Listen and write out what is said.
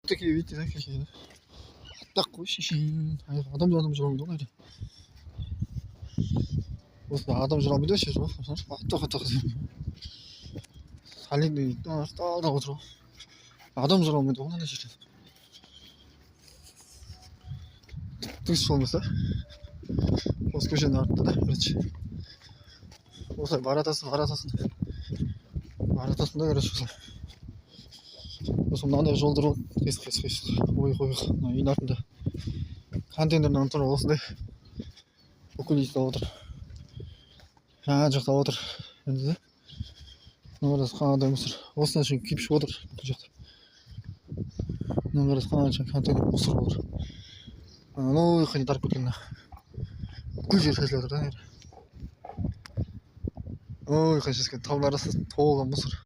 Такие, видите, да, какие, 딱 꼬시신. 아니, 아담주라면 이래. 무슨 아담주라면 이래, 싫어. 딱. 살리는, 따라고 들어. 아담주라면 혼나는 싫어. Ты olmasa koskoca arttı da gerçi. Olsa 바라tasında görüşürüz. Осом надо жолдыру кес. Ой, 이 나쁜데. 컨테이너 намтар осындай бүкіл үй отыр. Жан жақта отыр. Енді мына қарас қандай мусор. Осыдан шейін киіп шығып отыр бүкіл жақта. мына қарас қанша контейнер мусор отыр. Анау қане тарап кеткен. бүкіл жер шашылып отыр да. Ой, қанша таулар толған мусор.